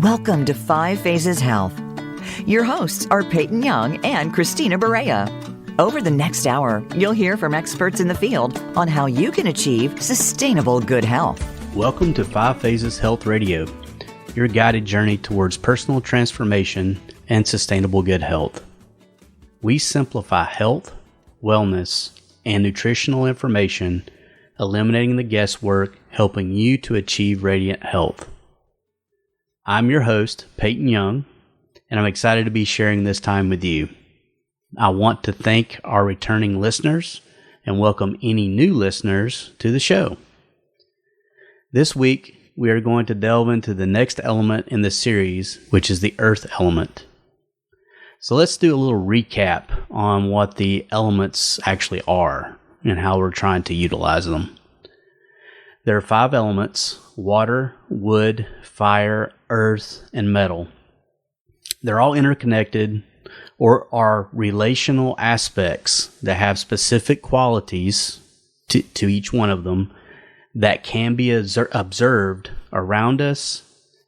Welcome to Five Phases Health. Your hosts are Peyton Young and Christina Barea. Over the next hour, you'll hear from experts in the field on how you can achieve sustainable good health. Welcome to Five Phases Health Radio, your guided journey towards personal transformation and sustainable good health. We simplify health, wellness, and nutritional information, eliminating the guesswork, helping you to achieve radiant health. I'm your host, Peyton Young, and I'm excited to be sharing this time with you. I want to thank our returning listeners and welcome any new listeners to the show. This week, we are going to delve into the next element in the series, which is the earth element. So let's do a little recap on what the elements actually are and how we're trying to utilize them. There are 5 elements: water, wood, fire, earth, and metal. They're all interconnected or are relational aspects that have specific qualities to each one of them that can be observed around us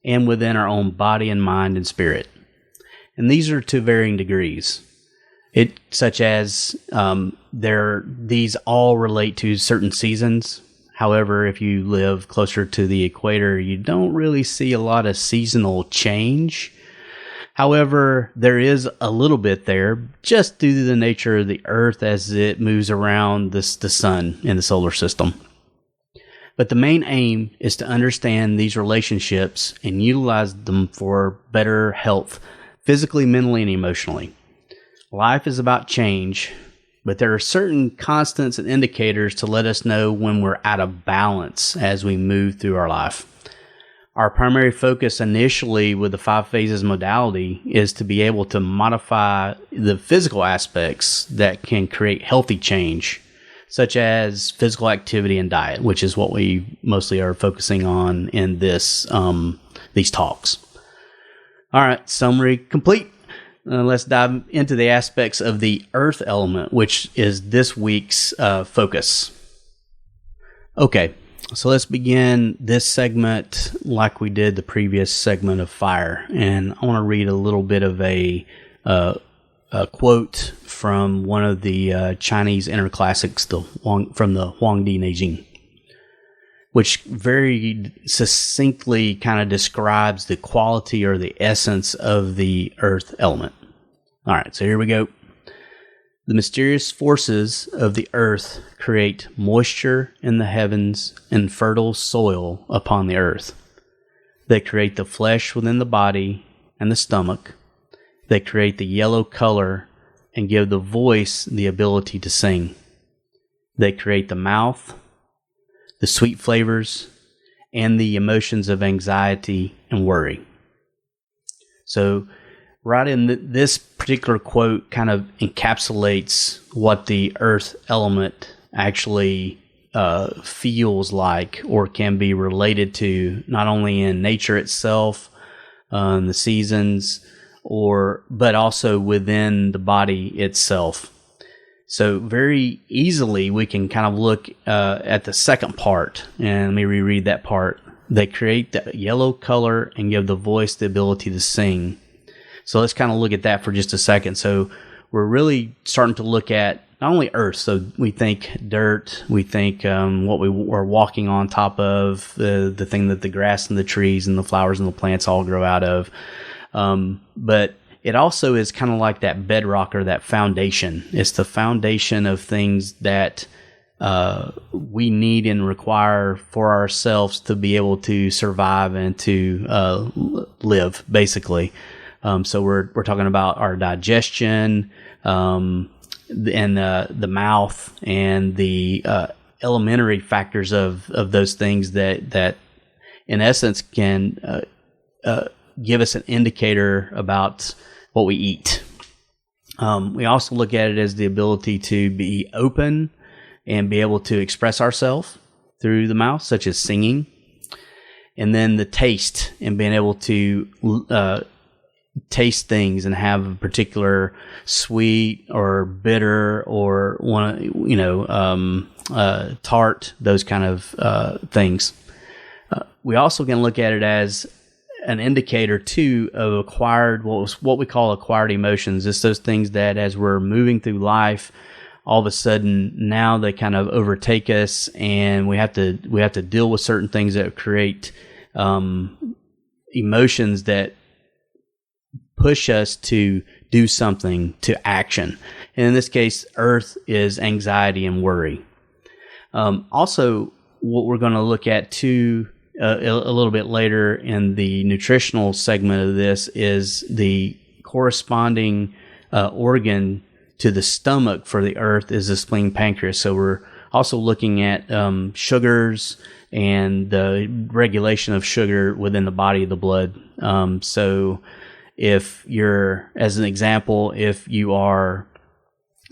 and within our own body and mind and spirit. And these are to varying degrees. Such as these all relate to certain seasons. However, if you live closer to the equator, you don't really see a lot of seasonal change. However, there is a little bit there just due to the nature of the earth as it moves around the sun in the solar system. But the main aim is to understand these relationships and utilize them for better health, physically, mentally, and emotionally. Life is about change, but there are certain constants and indicators to let us know when we're out of balance as we move through our life. Our primary focus initially with the 5 phases modality is to be able to modify the physical aspects that can create healthy change, such as physical activity and diet, which is what we mostly are focusing on in these talks. All right, summary complete. Let's dive into the aspects of the earth element, which is this week's focus. Okay, so let's begin this segment like we did the previous segment of fire. And I want to read a little bit of a quote from one of the Chinese inner classics, from the Huangdi Neijing, which very succinctly kind of describes the quality or the essence of the earth element. All right, so here we go. The mysterious forces of the earth create moisture in the heavens and fertile soil upon the earth. They create the flesh within the body and the stomach. They create the yellow color and give the voice the ability to sing. They create the mouth, the sweet flavors, and the emotions of anxiety and worry. So right in this particular quote kind of encapsulates what the earth element actually feels like or can be related to, not only in nature itself, the seasons, but also within the body itself. So very easily we can kind of look at the second part, and let me reread that part. They create the yellow color and give the voice the ability to sing. So let's kind of look at that for just a second. So we're really starting to look at not only earth, so we think dirt, we think what we are walking on top of, the thing that the grass and the trees and the flowers and the plants all grow out of. But it also is kind of like that bedrock or that foundation. It's the foundation of things that we need and require for ourselves to be able to survive and to live, basically. So we're talking about our digestion, and the mouth and the elementary factors of those things that in essence can give us an indicator about what we eat. We also look at it as the ability to be open and be able to express ourselves through the mouth, such as singing. And then the taste and being able to taste things and have a particular sweet or bitter or tart, those kind of things. We also can look at it as an indicator too of acquired, what we call acquired emotions. It's those things that as we're moving through life, all of a sudden now they kind of overtake us, and we have to deal with certain things that create emotions that push us to do something, to action. And in this case, earth is anxiety and worry. Also, what we're going to look at too a little bit later in the nutritional segment of this is the corresponding organ to the stomach for the earth is the spleen, pancreas. So we're also looking at sugars and the regulation of sugar within the body of the blood. So if you're, as an example, if you are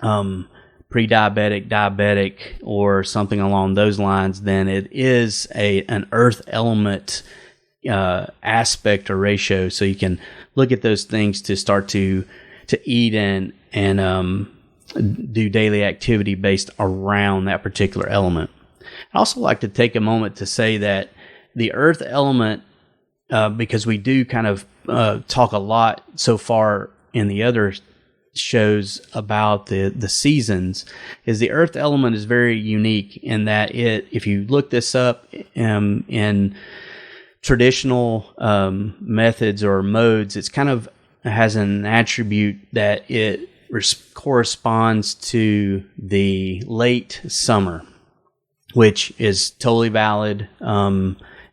pre-diabetic, diabetic, or something along those lines, then it is an earth element aspect or ratio. So you can look at those things to start to eat and do daily activity based around that particular element. I'd also like to take a moment to say that the earth element, because we do kind of talk a lot so far in the other shows about the seasons, is the earth element is very unique in that if you look this up in traditional methods or modes, it's kind of has an attribute that it corresponds to the late summer, which is totally valid.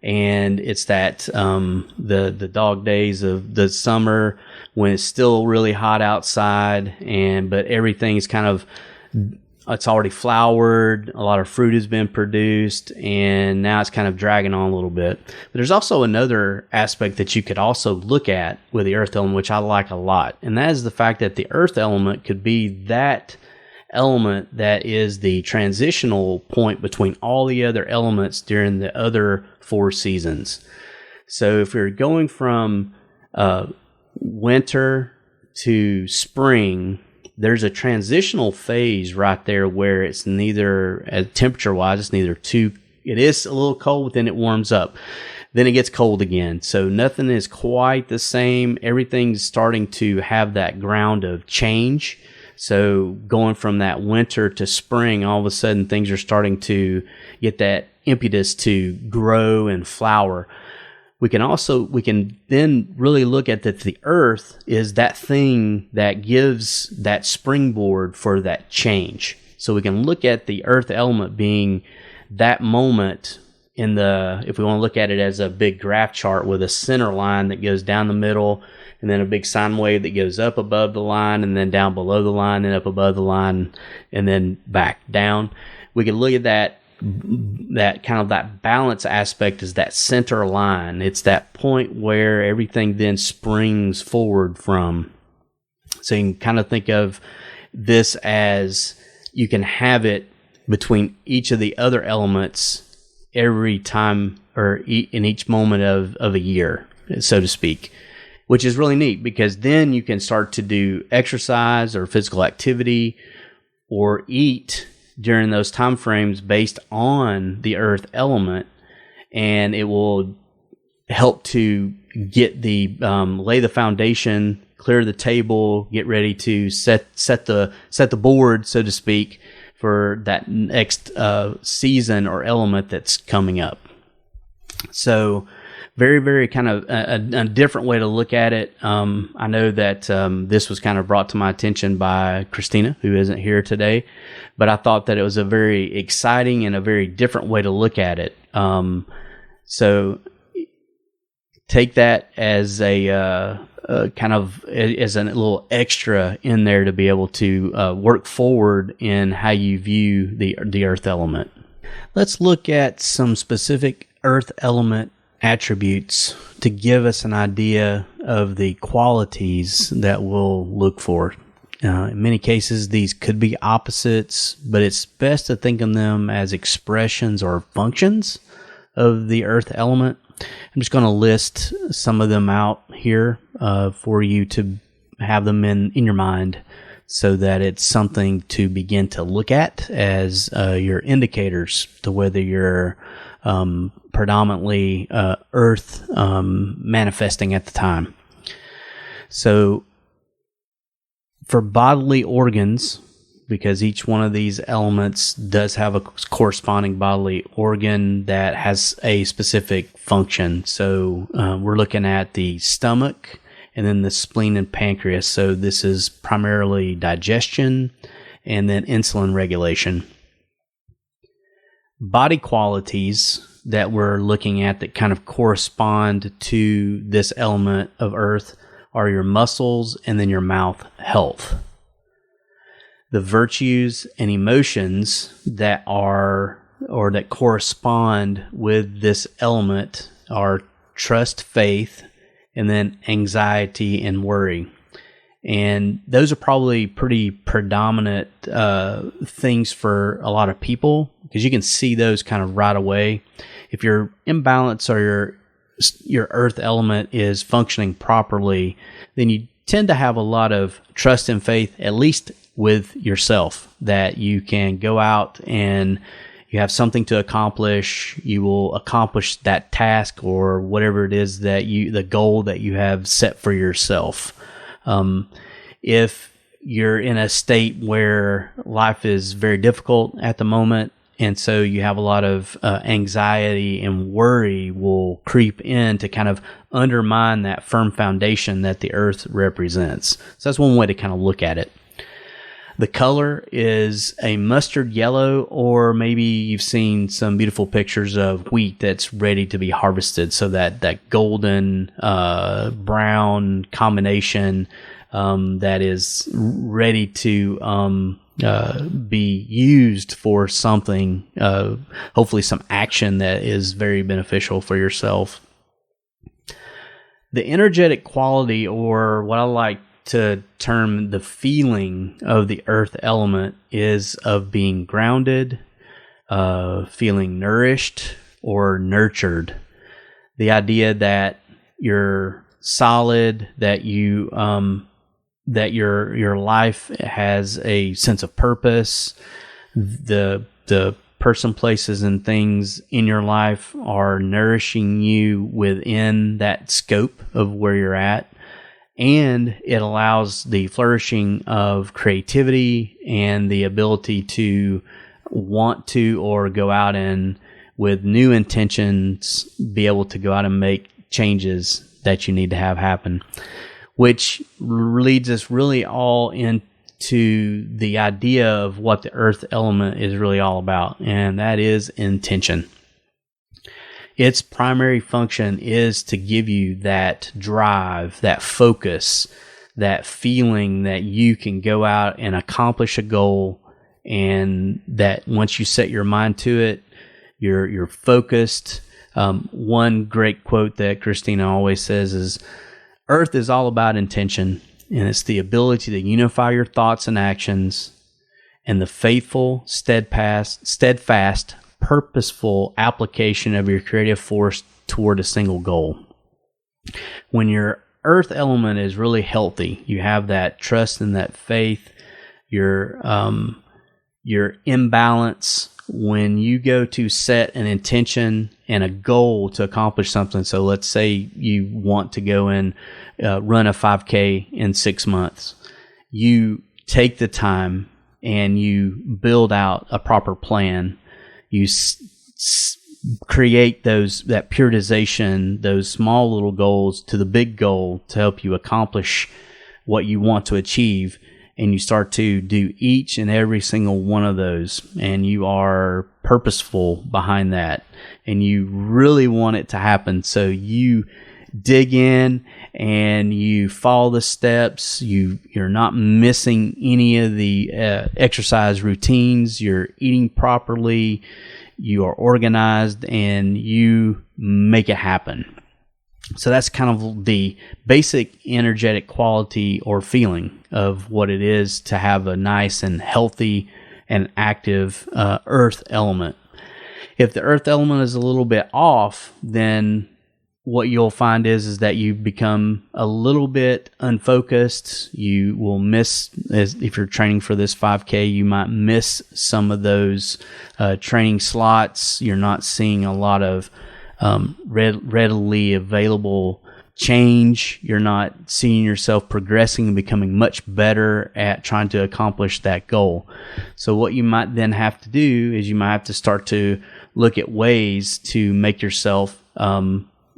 And it's that the dog days of the summer when it's still really hot outside, but everything's kind of, it's already flowered, a lot of fruit has been produced, and now it's kind of dragging on a little bit. But there's also another aspect that you could also look at with the earth element, which I like a lot, and that is the fact that the earth element could be that element that is the transitional point between all the other elements during the other 4 seasons. So if you're going from winter to spring, there's a transitional phase right there where it's neither, temperature-wise, it's neither too, it is a little cold, but then it warms up. Then it gets cold again. So nothing is quite the same. Everything's starting to have that ground of change. So going from that winter to spring, all of a sudden things are starting to get that impetus to grow and flower. We can then really look at that the earth is that thing that gives that springboard for that change. So we can look at the earth element being that moment if we want to look at it as a big graph chart with a center line that goes down the middle, and then a big sine wave that goes up above the line, and then down below the line, and up above the line, and then back down. We can look at that kind of that balance aspect is that center line. It's that point where everything then springs forward from. So you can kind of think of this as you can have it between each of the other elements every time or in each moment of a year, so to speak, which is really neat because then you can start to do exercise or physical activity or eat during those time frames based on the earth element, and it will help to get lay the foundation, clear the table, get ready to set the board, so to speak, for that next season or element that's coming up. So very, very kind of a different way to look at it. I know that this was kind of brought to my attention by Christina, who isn't here today, but I thought that it was a very exciting and a very different way to look at it. So take that as a kind of as a little extra in there to be able to work forward in how you view the earth element. Let's look at some specific earth element attributes to give us an idea of the qualities that we'll look for. In many cases, these could be opposites, but it's best to think of them as expressions or functions of the earth element. I'm just going to list some of them out here for you to have them in your mind. so that it's something to begin to look at as your indicators to whether you're predominantly earth manifesting at the time. So for bodily organs, because each one of these elements does have a corresponding bodily organ that has a specific function. So we're looking at the stomach and then the spleen and pancreas. So this is primarily digestion and then insulin regulation. Body qualities that we're looking at that kind of correspond to this element of earth are your muscles and then your mouth health. The virtues and emotions that are or that correspond with this element are trust, faith, and then anxiety and worry. And those are probably pretty predominant things for a lot of people, because you can see those kind of right away. If your imbalance or your earth element is functioning properly, then you tend to have a lot of trust and faith, at least with yourself, that you can go out and you have something to accomplish. You will accomplish that task or whatever it is that the goal that you have set for yourself. If you're in a state where life is very difficult at the moment, and so you have a lot of anxiety and worry will creep in to kind of undermine that firm foundation that the earth represents. So that's one way to kind of look at it. The color is a mustard yellow, or maybe you've seen some beautiful pictures of wheat that's ready to be harvested. So that golden brown combination that is ready to be used for something, hopefully some action that is very beneficial for yourself. The energetic quality, or what I like to term the feeling of the earth element, is of being grounded, feeling nourished or nurtured. The idea that you're solid, that you that your life has a sense of purpose. The person, places, and things in your life are nourishing you within that scope of where you're at. And it allows the flourishing of creativity and the ability to want to, or go out and with new intentions, be able to go out and make changes that you need to have happen. Which leads us really all into the idea of what the earth element is really all about, and that is intention. Its primary function is to give you that drive, that focus, that feeling that you can go out and accomplish a goal, and that once you set your mind to it, you're focused. One great quote that Christina always says is, "Earth is all about intention, and it's the ability to unify your thoughts and actions, and the faithful, steadfast, purposeful application of your creative force toward a single goal." When your earth element is really healthy, you have that trust and that faith, your imbalance. When you go to set an intention and a goal to accomplish something, so let's say you want to go and run a 5K in 6 months, you take the time and you build out a proper plan. You create that periodization, those small little goals to the big goal to help you accomplish what you want to achieve. And you start to do each and every single one of those, and you are purposeful behind that, and you really want it to happen. So you dig in and you follow the steps. You're not missing any of the exercise routines. You're eating properly. You are organized, and you make it happen. So that's kind of the basic energetic quality or feeling of what it is to have a nice and healthy and active earth element. If the earth element is a little bit off, then what you'll find is that you become a little bit unfocused. You will miss, if you're training for this 5K, you might miss some of those training slots. You're not seeing a lot of readily available change. You're not seeing yourself progressing and becoming much better at trying to accomplish that goal. So what you might then have to do is you might have to start to look at ways to make yourself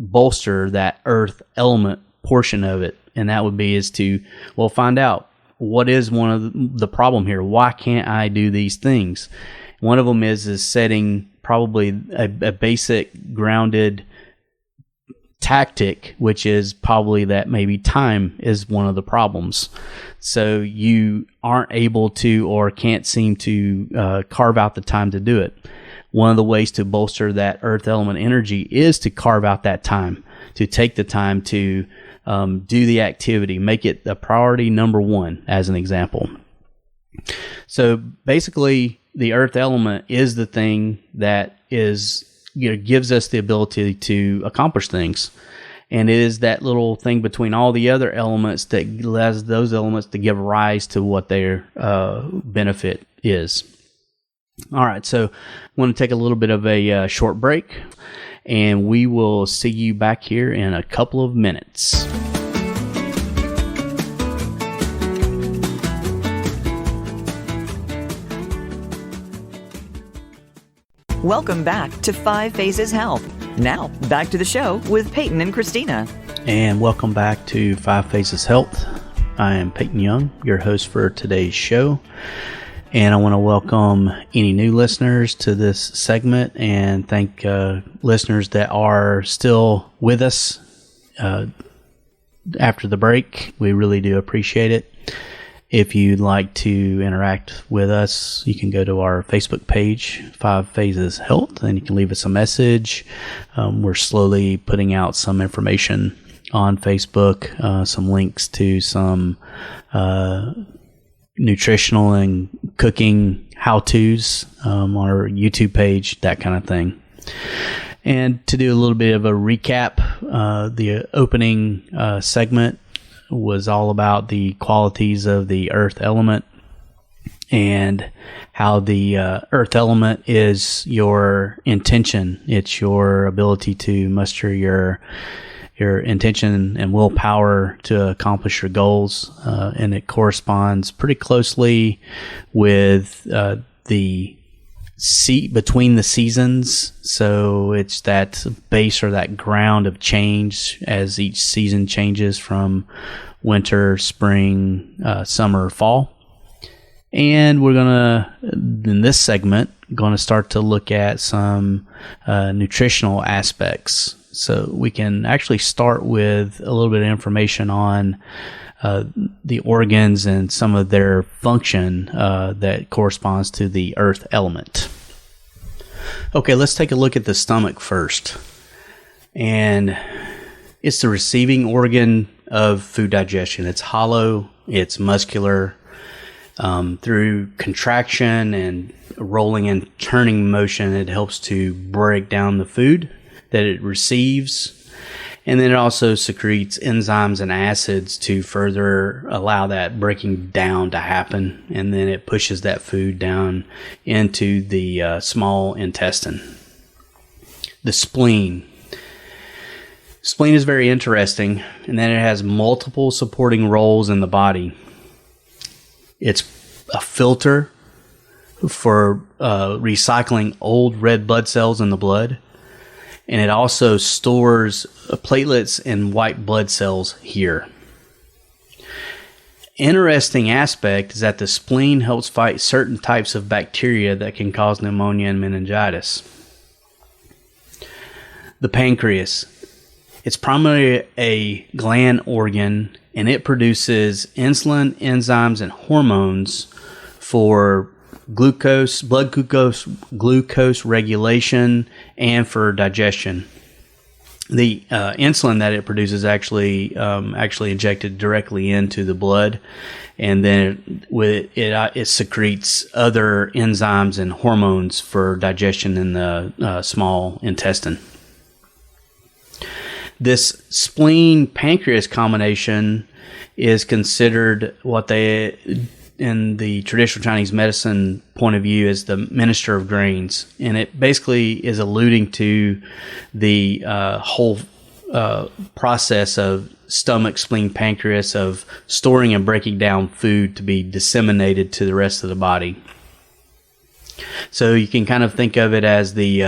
bolster that earth element portion of it. And that would be is to, find out what is one of the problem here. Why can't I do these things? One of them is setting probably a basic grounded tactic, which is probably that maybe time is one of the problems. So you aren't able to or can't seem to carve out the time to do it. One of the ways to bolster that earth element energy is to carve out that time, to take the time to do the activity, make it a priority number one, as an example. So basically, the earth element is the thing that is, gives us the ability to accomplish things. And it is that little thing between all the other elements that allows those elements to give rise to what their benefit is. All right, so I want to take a little bit of a short break, and we will see you back here in a couple of minutes. Welcome back to 5 Phases Health. Now, back to the show with Peyton and Christina. And welcome back to 5 Phases Health. I am Peyton Young, your host for today's show. And I want to welcome any new listeners to this segment and thank listeners that are still with us after the break. We really do appreciate it. If you'd like to interact with us, you can go to our Facebook page, 5 Phases Health, and you can leave us a message. We're slowly putting out some information on Facebook, some links to some nutritional and cooking how-tos on our YouTube page, that kind of thing. And to do a little bit of a recap, the opening segment was all about the qualities of the earth element and how the earth element is your intention. It's your ability to muster your intention and willpower to accomplish your goals, and it corresponds pretty closely with the between the seasons. So it's that base or that ground of change as each season changes from winter, spring, summer, fall. And we're gonna, in this segment, going to start to look at some nutritional aspects. So we can actually start with a little bit of information on the organs and some of their function that corresponds to the earth element. Okay, let's take a look at the stomach first. And it's the receiving organ of food digestion. It's hollow, it's muscular. Through contraction and rolling and turning motion, it helps to break down the food that it receives. And then it also secretes enzymes and acids to further allow that breaking down to happen. And then it pushes that food down into the small intestine. The spleen. Spleen is very interesting, and then it has multiple supporting roles in the body. It's a filter for recycling old red blood cells in the blood. And it also stores platelets and white blood cells here. Interesting aspect is that the spleen helps fight certain types of bacteria that can cause pneumonia and meningitis. The pancreas. It's primarily a gland organ, and it produces insulin, enzymes, and hormones for blood glucose regulation, and for digestion. The insulin that it produces actually injected directly into the blood, and then it secretes other enzymes and hormones for digestion in the small intestine. this spleen pancreas combination is considered what they, in the traditional Chinese medicine point of view, is the minister of grains. And it basically is alluding to the whole process of stomach, spleen, pancreas, of storing and breaking down food to be disseminated to the rest of the body. So you can kind of think of it as the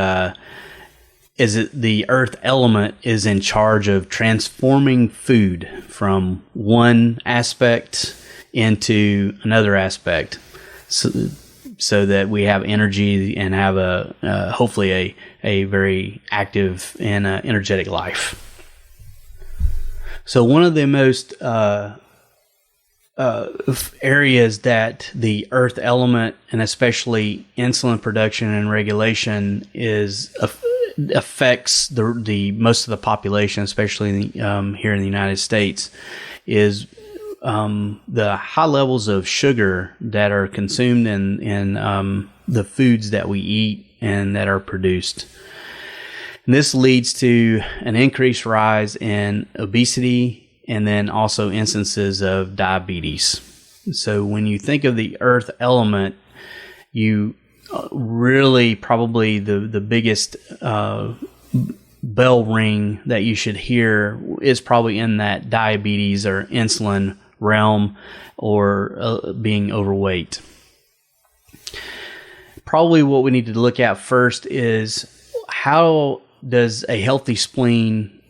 earth element is in charge of transforming food from one aspect into another aspect, so that we have energy and have hopefully a very active and energetic life. So one of the most areas that the earth element, and especially insulin production and regulation, affects the most of the population, especially here in the United States, is the high levels of sugar that are consumed in the foods that we eat and that are produced. And this leads to an increased rise in obesity and then also instances of diabetes. So when you think of the earth element, you really probably the biggest bell ring that you should hear is probably in that diabetes or insulin realm, or being overweight. Probably what we need to look at first is, how does a healthy spleen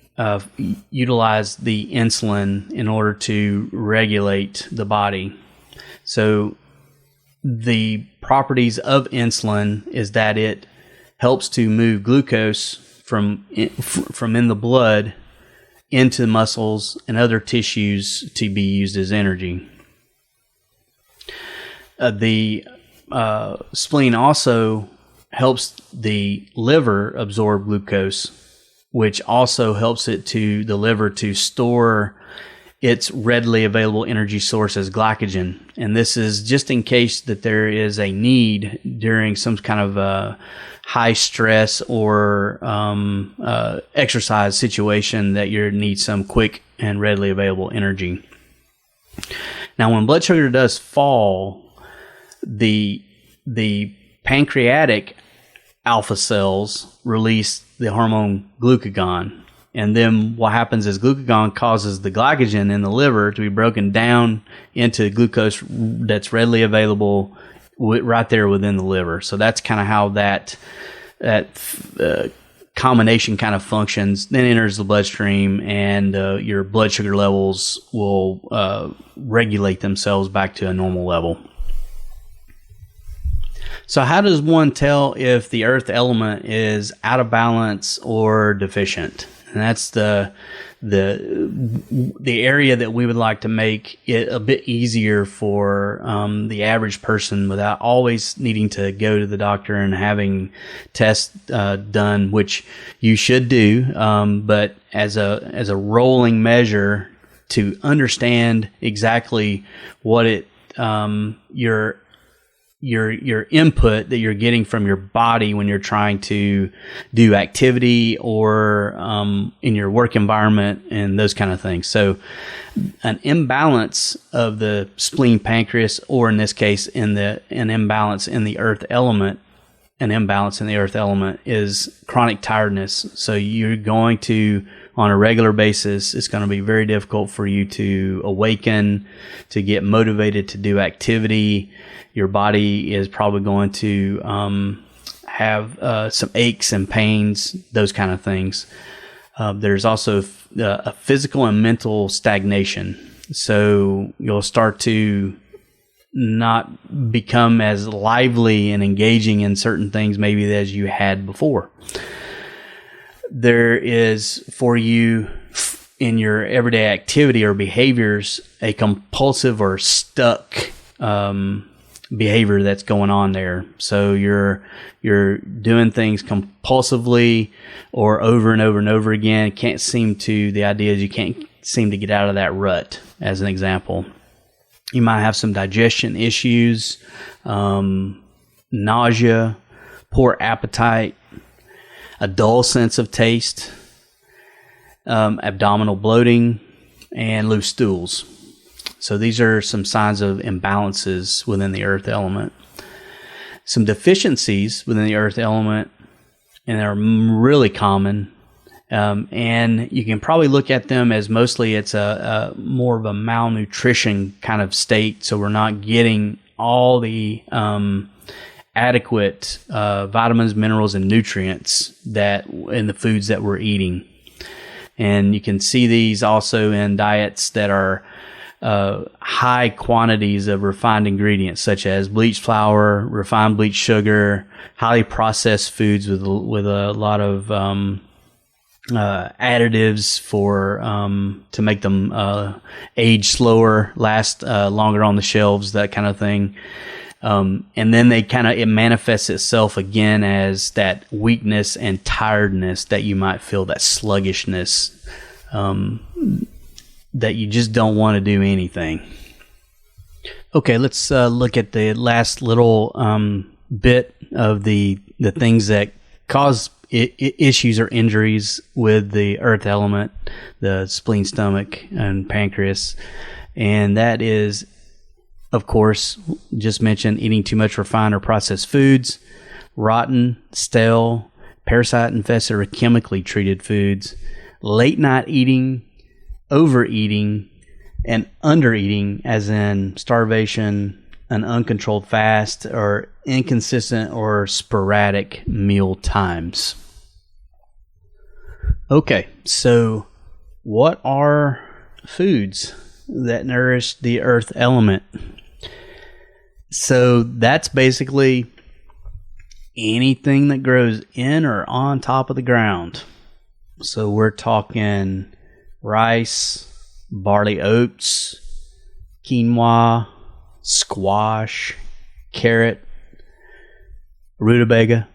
utilize the insulin in order to regulate the body? So the properties of insulin is that it helps to move glucose from in the blood into muscles and other tissues to be used as energy. The spleen also helps the liver absorb glucose, which also helps the liver to store its readily available energy source as glycogen. And this is just in case that there is a need during some kind of high stress or exercise situation that you need some quick and readily available energy. Now, when blood sugar does fall, the pancreatic alpha cells release the hormone glucagon. And then what happens is glucagon causes the glycogen in the liver to be broken down into glucose that's readily available right there within the liver. So that's kind of how that combination kind of functions. Then enters the bloodstream, and your blood sugar levels will regulate themselves back to a normal level. So how does one tell if the earth element is out of balance or deficient? And that's the area that we would like to make it a bit easier for the average person, without always needing to go to the doctor and having tests done, which you should do, but as a rolling measure to understand exactly what your input that you're getting from your body when you're trying to do activity or in your work environment and those kind of things. So an imbalance of the spleen pancreas, or in this case an imbalance in the earth element, is chronic tiredness. So you're going to, on a regular basis, it's going to be very difficult for you to awaken, to get motivated to do activity. Your body is probably going to have some aches and pains, those kind of things. There's also a physical and mental stagnation. So you'll start to not become as lively and engaging in certain things maybe as you had before. There is, for you in your everyday activity or behaviors, a compulsive or stuck behavior that's going on there. So you're doing things compulsively or over and over and over again. The idea is you can't seem to get out of that rut, as an example. You might have some digestion issues, nausea, poor appetite, a dull sense of taste. abdominal bloating, and loose stools. So these are some signs of imbalances within the earth element. Some deficiencies within the earth element, and they're really common. And you can probably look at them as mostly it's a more of a malnutrition kind of state. So we're not getting all the adequate vitamins, minerals, and nutrients that in the foods that we're eating. And you can see these also in diets that are high quantities of refined ingredients, such as bleached flour, refined bleached sugar, highly processed foods with a lot of additives for to make them age slower, last longer on the shelves, that kind of thing. And then it manifests itself again as that weakness and tiredness that you might feel, that sluggishness, that you just don't want to do anything. Okay, let's look at the last little bit of the things that cause issues or injuries with the earth element, the spleen, stomach, and pancreas. And that is, of course, just mentioned, eating too much refined or processed foods, rotten, stale, parasite-infested or chemically treated foods, late night eating, overeating, and undereating, as in starvation, an uncontrolled fast, or inconsistent or sporadic meal times. Okay, so what are foods that nourish the earth element? So that's basically anything that grows in or on top of the ground. So we're talking rice, barley, oats, quinoa, squash, carrot, rutabaga,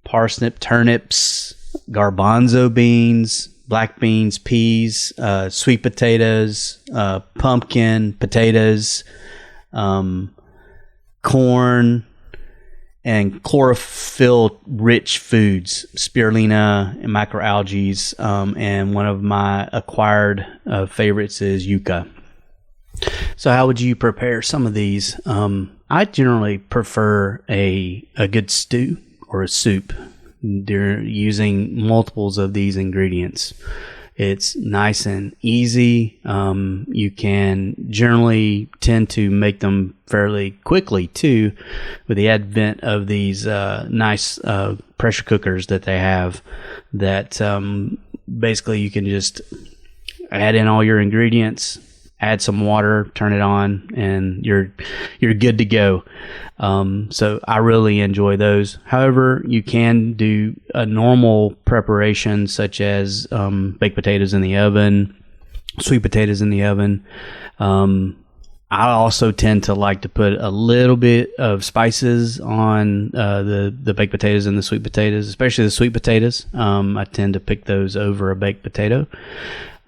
parsnip, turnips, garbanzo beans, black beans, peas, sweet potatoes, pumpkin, potatoes, corn, and chlorophyll-rich foods, spirulina and microalgae, and one of my acquired favorites is yucca. So how would you prepare some of these? I generally prefer a good stew or a soup. They're using multiples of these ingredients. It's nice and easy. You can generally tend to make them fairly quickly too, with the advent of these nice pressure cookers that they have, that basically you can just add in all your ingredients, add some water, turn it on, and you're good to go. So I really enjoy those. However, you can do a normal preparation, such as baked potatoes in the oven, sweet potatoes in the oven. I also tend to like to put a little bit of spices on the baked potatoes and the sweet potatoes, especially the sweet potatoes. I tend to pick those over a baked potato.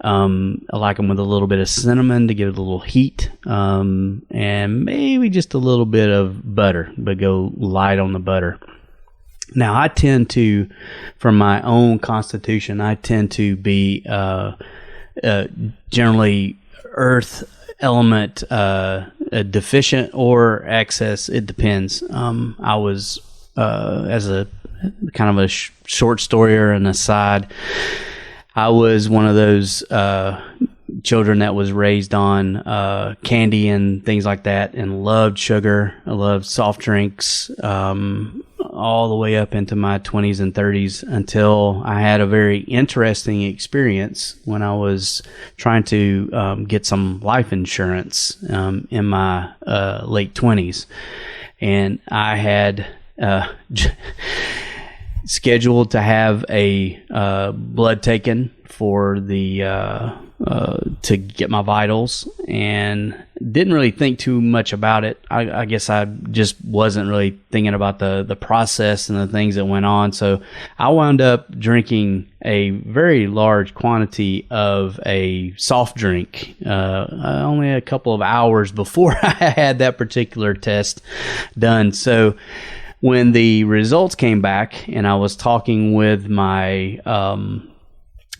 I like them with a little bit of cinnamon to give it a little heat, and maybe just a little bit of butter, but go light on the butter. Now, I tend to, for my own constitution, I tend to be generally earth element deficient or excess. It depends. I was, as a kind of a short story or an aside, I was one of those children that was raised on candy and things like that, and loved sugar. I loved soft drinks all the way up into my 20s and 30s, until I had a very interesting experience when I was trying to get some life insurance in my late 20s. And I had scheduled to have a blood taken for the to get my vitals, and didn't really think too much about it. I guess I just wasn't really thinking about the process and the things that went on. So I wound up drinking a very large quantity of a soft drink only a couple of hours before I had that particular test done. So when the results came back and I was talking with my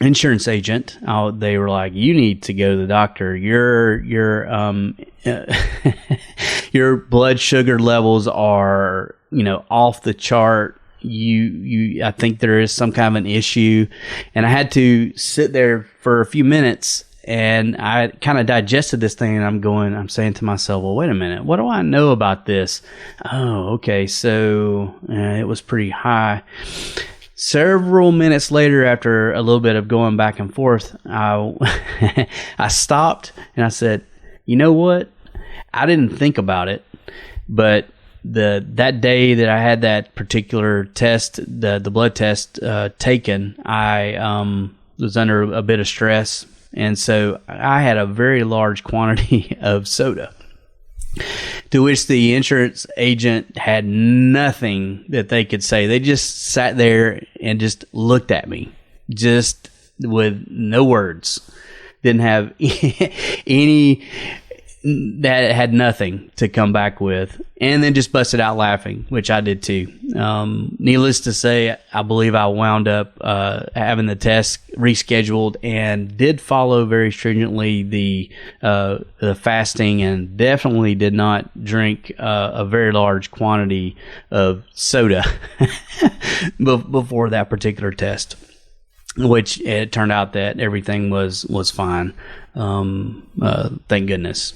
insurance agent, they were like, "You need to go to the doctor. Your your blood sugar levels are, off the chart. I think there is some kind of an issue." And I had to sit there for a few minutes, and I kind of digested this thing, and I'm saying to myself, well, wait a minute, what do I know about this? Oh, okay, so it was pretty high. Several minutes later, after a little bit of going back and forth, I stopped and I said, you know what? I didn't think about it, but that day that I had that particular test, the blood test taken, I was under a bit of stress, and so I had a very large quantity of soda, to which the insurance agent had nothing that they could say. They just sat there and just looked at me, just with no words. Didn't have any, that had nothing to come back with, and then just busted out laughing, which I did too. Needless to say, I believe I wound up having the test rescheduled, and did follow very stringently the fasting, and definitely did not drink a very large quantity of soda before that particular test, which it turned out that everything was fine. Thank goodness.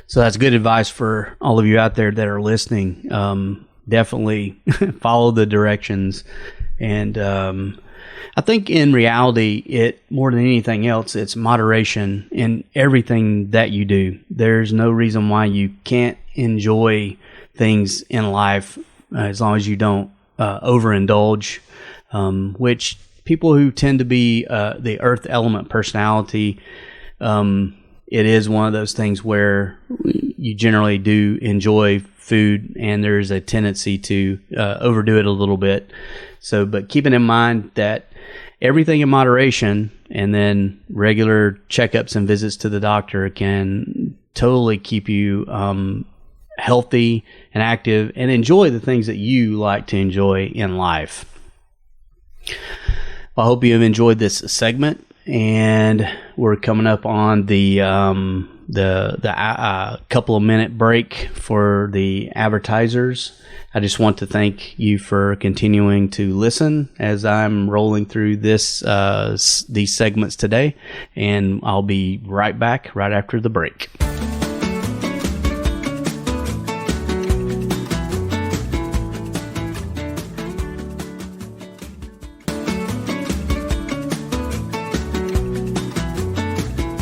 So that's good advice for all of you out there that are listening. Definitely follow the directions. And I think in reality, it more than anything else, it's moderation in everything that you do. There's no reason why you can't enjoy things in life as long as you don't overindulge, which people who tend to be the earth element personality, it is one of those things where you generally do enjoy food, and there's a tendency to overdo it a little bit. So, but keeping in mind that everything in moderation, and then regular checkups and visits to the doctor can totally keep you healthy and active, and enjoy the things that you like to enjoy in life. I hope you have enjoyed this segment, and we're coming up on the couple of minute break for the advertisers. I just want to thank you for continuing to listen as I'm rolling through these segments today, and I'll be right back right after the break.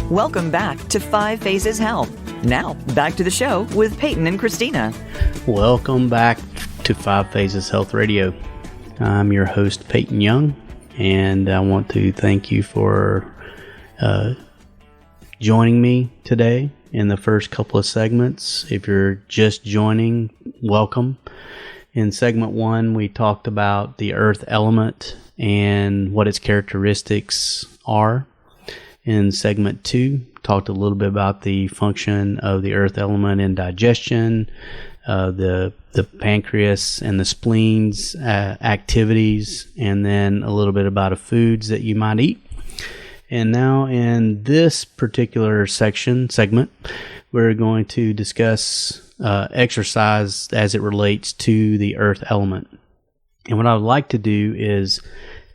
Welcome back to 5 Phases Health. Now, back to the show with Peyton and Christina. Welcome back to 5 Phases Health Radio. I'm your host, Peyton Young, and I want to thank you for joining me today in the first couple of segments. If you're just joining, welcome. In segment 1, we talked about the earth element and what its characteristics are. In segment 2, talked a little bit about the function of the earth element in digestion, the pancreas and the spleen's activities, and then a little bit about foods that you might eat. And now in this particular segment, we're going to discuss exercise as it relates to the earth element. And what I would like to do is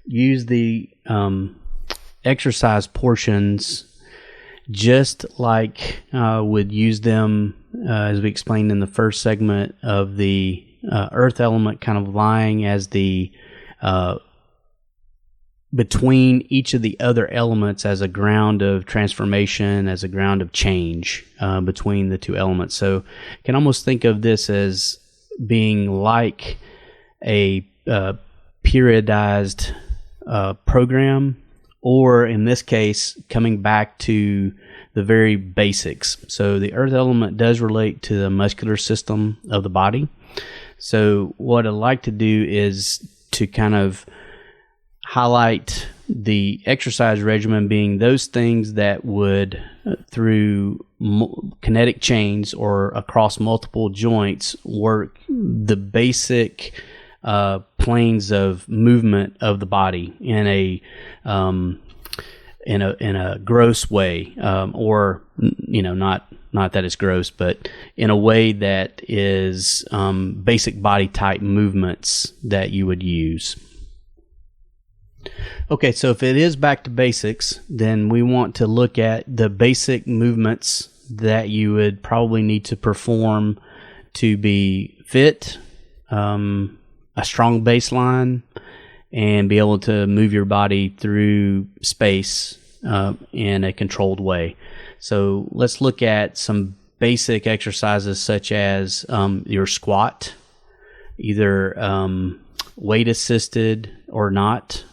use the exercise portions just like would use them as we explained in the first segment of the earth element kind of lying as the between each of the other elements as a ground of transformation, as a ground of change between the two elements. So you can almost think of this as being like a periodized program, or in this case, coming back to the very basics. So the earth element does relate to the muscular system of the body. So what I'd like to do is to kind of highlight the exercise regimen being those things that would, through kinetic chains or across multiple joints, work the basic planes of movement of the body in a gross way, or not that it's gross, but in a way that is basic body type movements that you would use. Okay, so if it is back to basics, then we want to look at the basic movements that you would probably need to perform to be fit, a strong baseline, and be able to move your body through space in a controlled way. So let's look at some basic exercises such as your squat, either weight assisted or not.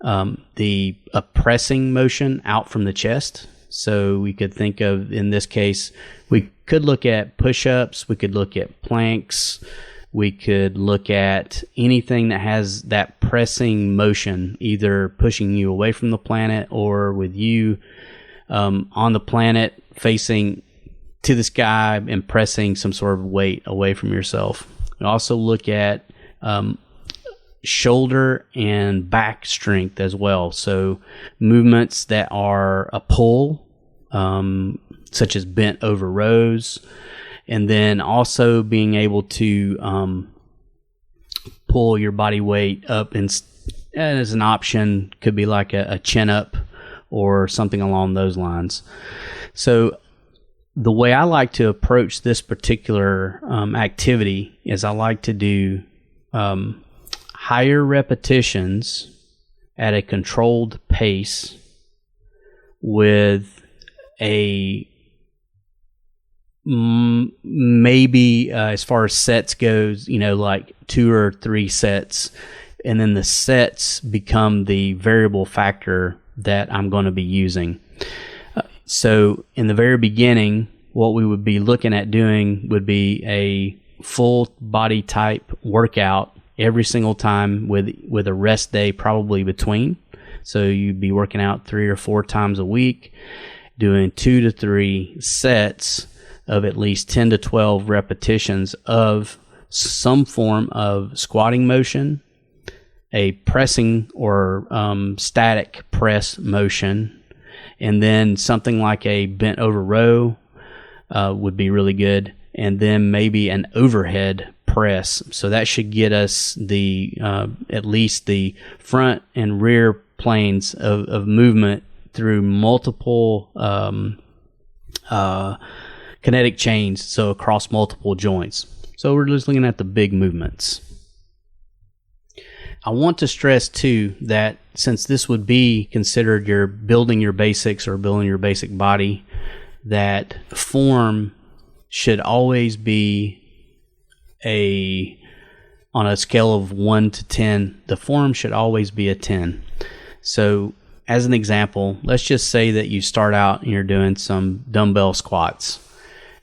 The pressing motion out from the chest. So we could think of, in this case, we could look at push-ups, we could look at planks, we could look at anything that has that pressing motion, either pushing you away from the planet or with you on the planet facing to the sky and pressing some sort of weight away from yourself. We also look at shoulder and back strength as well. So movements that are a pull, such as bent over rows, and then also being able to pull your body weight up and as an option could be like a chin up or something along those lines. So the way I like to approach this particular activity is I like to do higher repetitions at a controlled pace with a maybe as far as sets goes, like 2 or 3 sets, and then the sets become the variable factor that I'm going to be using. So in the very beginning, what we would be looking at doing would be a full body type workout every single time with a rest day probably between. So you'd be working out 3 or 4 times a week, doing 2 to 3 sets of at least 10 to 12 repetitions of some form of squatting motion, a pressing or static press motion, and then something like a bent over row would be really good, and then maybe an overhead press. So that should get us the at least the front and rear planes of movement through multiple kinetic chains, so across multiple joints. So we're just looking at the big movements. I want to stress too that since this would be considered your building your basics or building your basic body, that form should always be on a scale of 1 to 10, the form should always be a 10. So as an example, let's just say that you start out and you're doing some dumbbell squats,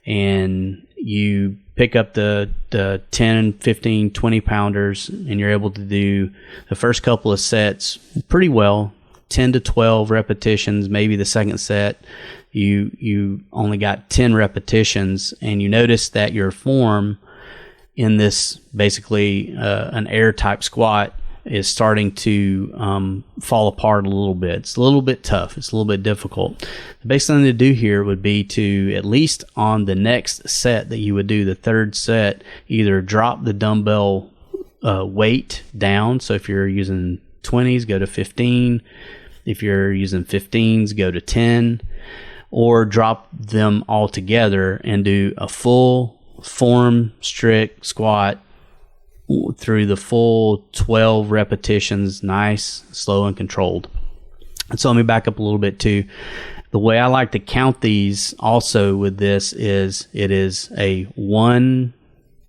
and you pick up the 10, 15, 20 pounders, and you're able to do the first couple of sets pretty well, 10 to 12 repetitions. Maybe the second set you only got 10 repetitions, and you notice that your form in this basically an air type squat is starting to fall apart a little bit. It's a little bit tough. It's a little bit difficult. The best thing to do here would be to, at least on the next set that you would do, the third set, either drop the dumbbell weight down. So if you're using 20s, go to 15. If you're using 15s, go to 10. Or drop them all together and do a full form strict squat through the full 12 repetitions, nice, slow, and controlled. And so let me back up a little bit too. The way I like to count these also with this is it is a 1,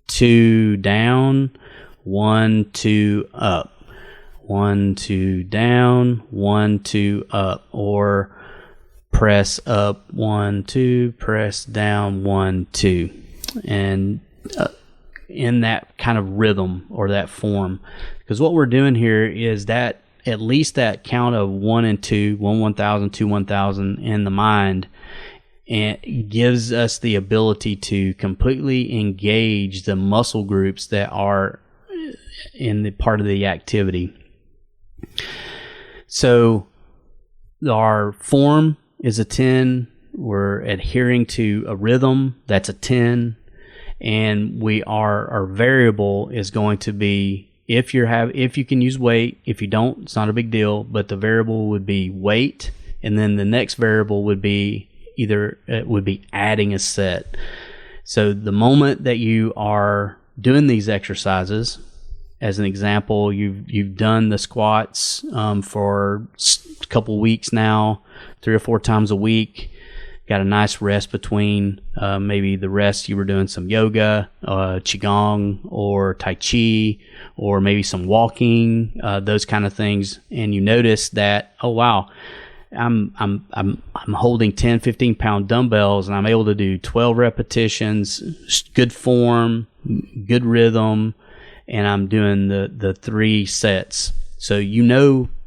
2 down, 1, 2 up, 1, 2 down, 1, 2 up, or press up, 1, 2, press down, 1, 2, and in that kind of rhythm or that form. Because what we're doing here is that at least that count of 1 and 2, 1 1000, 2 1000 in the mind, and gives us the ability to completely engage the muscle groups that are in the part of the activity. So our form is a 10. We're adhering to a rhythm, that's a 10. And our variable is going to be, if you can use weight. If you don't, it's not a big deal, but the variable would be weight, and then the next variable would be adding a set. So the moment that you are doing these exercises, as an example, you've done the squats for a couple weeks now, 3 or 4 times a week. Got a nice rest between. Maybe the rest you were doing some yoga, qigong, or tai chi, or maybe some walking, those kind of things. And you notice that, oh wow, I'm holding 10, 15 pound dumbbells, and I'm able to do 12 repetitions, good form, good rhythm, and I'm doing the 3 sets. So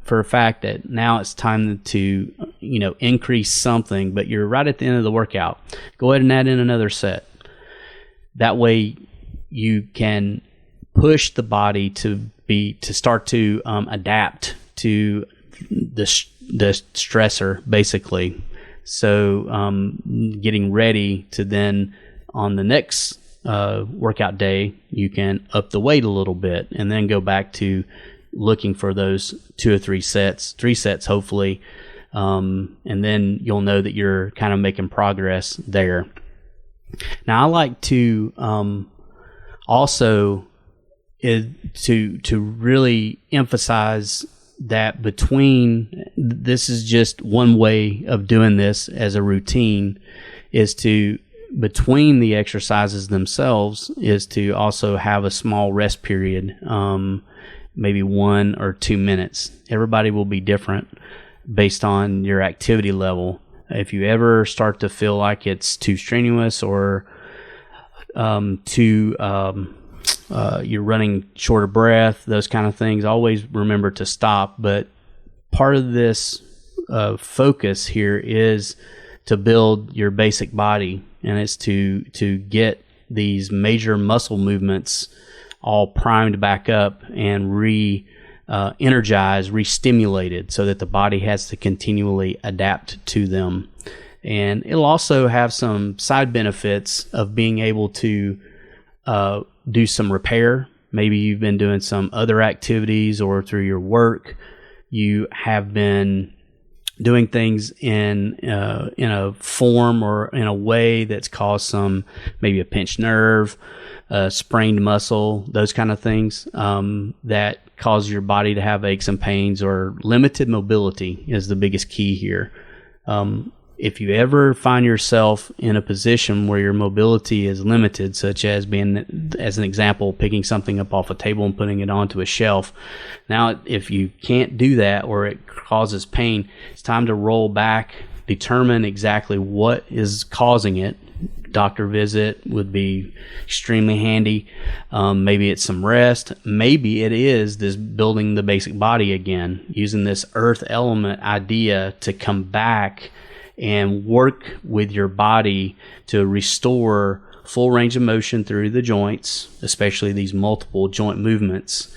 for a fact that now it's time to increase something, but you're right at the end of the workout. Go ahead and add in another set. That way you can push the body to start to adapt to the stressor, basically. So getting ready to then on the next workout day, you can up the weight a little bit and then go back to looking for those 2 or 3 sets, 3 sets hopefully, and then you'll know that you're kind of making progress there. Now, I like to also to really emphasize that this is just one way of doing this as a routine, is to between the exercises themselves is to also have a small rest period. Maybe 1 or 2 minutes. Everybody will be different based on your activity level. If you ever start to feel like it's too strenuous or you're running short of breath, those kind of things, always remember to stop. But part of this focus here is to build your basic body, and it's to get these major muscle movements all primed back up and energized, re-stimulated, so that the body has to continually adapt to them. And it'll also have some side benefits of being able to do some repair. Maybe you've been doing some other activities, or through your work you have been doing things in a form or in a way that's caused maybe a pinched nerve, sprained muscle, those kind of things that cause your body to have aches and pains, or limited mobility is the biggest key here. If you ever find yourself in a position where your mobility is limited, such as being, as an example, picking something up off a table and putting it onto a shelf. Now, if you can't do that, or it causes pain, it's time to roll back, determine exactly what is causing it. Doctor visit would be extremely handy. Maybe it's some rest. Maybe it is this building the basic body again, using this earth element idea to come back and work with your body to restore full range of motion through the joints, especially these multiple joint movements,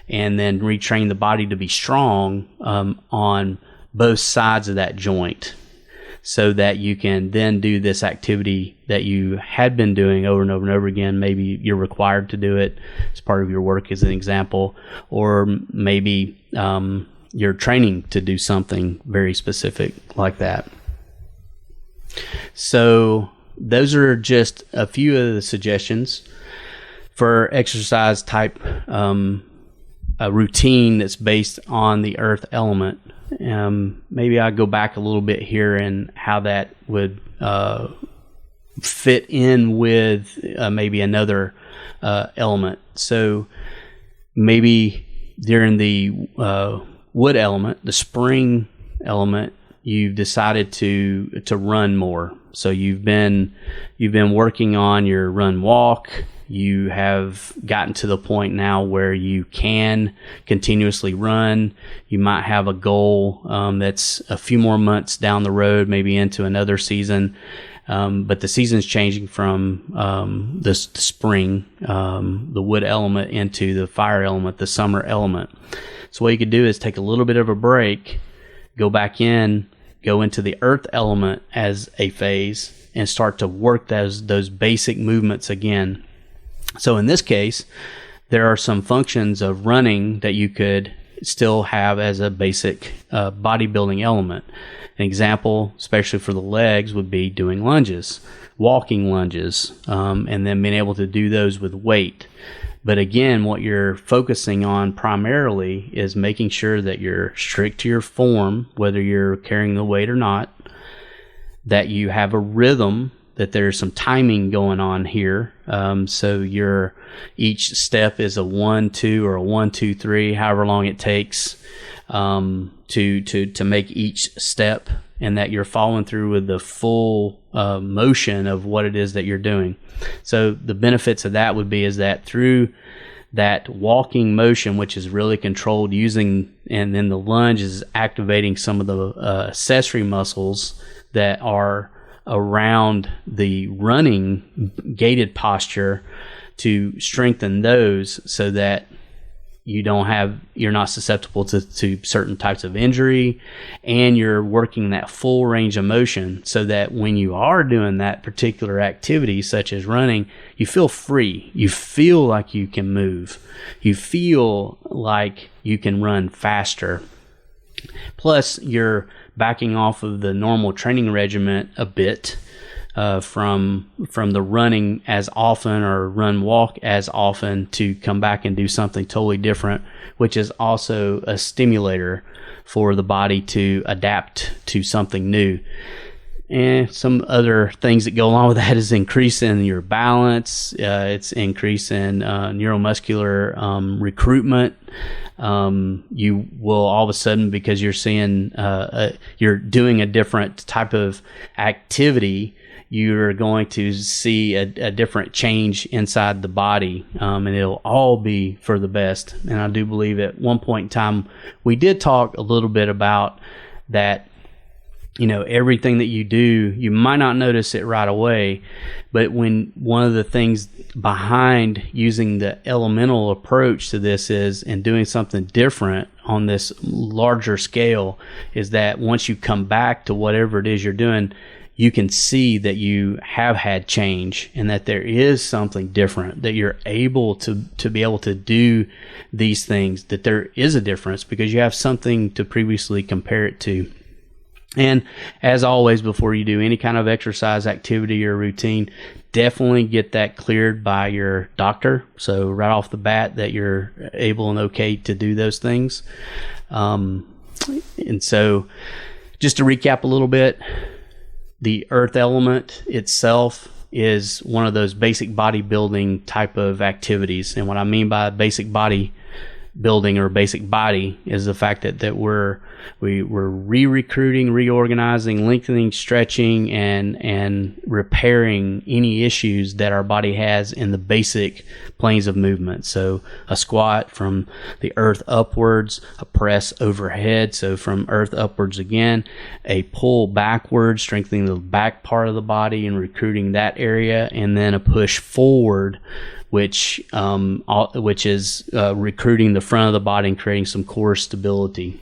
and then retrain the body to be strong on both sides of that joint, so that you can then do this activity that you had been doing over and over and over again. Maybe you're required to do it as part of your work, as an example, or maybe you're training to do something very specific like that. So those are just a few of the suggestions for exercise type, a routine that's based on the earth element. Maybe I'll go back a little bit here and how that would fit in with maybe another element. So maybe during the wood element, the spring element, you've decided to run more. So you've been working on your run walk. You have gotten to the point now where you can continuously run. You might have a goal that's a few more months down the road, maybe into another season, But the season's changing from the spring, the wood element, into the fire element, the summer element. So what you could do is take a little bit of a break, go back in, go into the earth element as a phase, and start to work those basic movements again. So in this case, there are some functions of running that you could still have as a basic bodybuilding element. An example, especially for the legs, would be doing lunges, walking lunges, and then being able to do those with weight. But again, what you're focusing on primarily is making sure that you're strict to your form, whether you're carrying the weight or not, that you have a rhythm, that there's some timing going on here. So each step is a 1, 2, or a 1, 2, 3, however long it takes to make each step, and that you're following through with the full motion of what it is that you're doing. So the benefits of that would be is that through that walking motion, which is really controlled using, and then the lunge is activating some of the accessory muscles that are around the running gated posture, to strengthen those so that you're not susceptible to certain types of injury, and you're working that full range of motion so that when you are doing that particular activity, such as running, you feel free. You feel like you can move. You feel like you can run faster. Plus, you're backing off of the normal training regimen a bit, from the running as often, or walk as often, to come back and do something totally different, which is also a stimulator for the body to adapt to something new. And some other things that go along with that is increase in your balance. It's increase in neuromuscular recruitment. You will all of a sudden, because you're seeing you're doing a different type of activity, you're going to see a different change inside the body, and it'll all be for the best. And I do believe at one point in time we did talk a little bit about that. Everything that you do, you might not notice it right away, but when one of the things behind using the elemental approach to this is, and doing something different on this larger scale, is that once you come back to whatever it is you're doing, you can see that you have had change, and that there is something different, that you're able to be able to do these things, that there is a difference because you have something to previously compare it to. And as always, before you do any kind of exercise activity or routine, definitely get that cleared by your doctor. So right off the bat, that you're able and okay to do those things. And so just to recap a little bit, the earth element itself is one of those basic bodybuilding type of activities. And what I mean by basic bodybuilding or basic body is the fact that we're re-recruiting, reorganizing, lengthening, stretching, and repairing any issues that our body has in the basic planes of movement. So a squat from the earth upwards, a press overhead, so from earth upwards again, a pull backwards, strengthening the back part of the body and recruiting that area, and then a push forward, which is recruiting the front of the body and creating some core stability.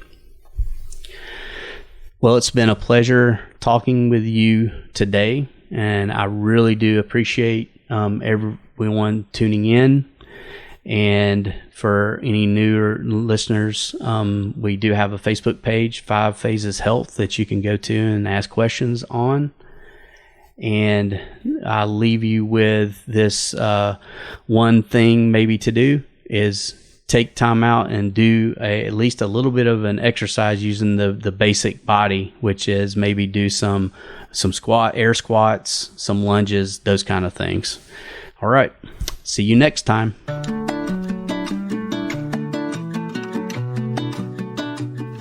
Well, it's been a pleasure talking with you today, and I really do appreciate everyone tuning in. And for any newer listeners, we do have a Facebook page, 5 Phases Health, that you can go to and ask questions on. And I leave you with this one thing maybe to do is take time out and do at least a little bit of an exercise using the basic body, which is maybe do some air squats, some lunges, those kind of things. All right. See you next time.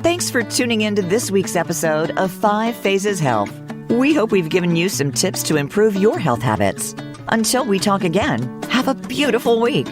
Thanks for tuning in to this week's episode of 5 Phases Health. We hope we've given you some tips to improve your health habits. Until we talk again, have a beautiful week.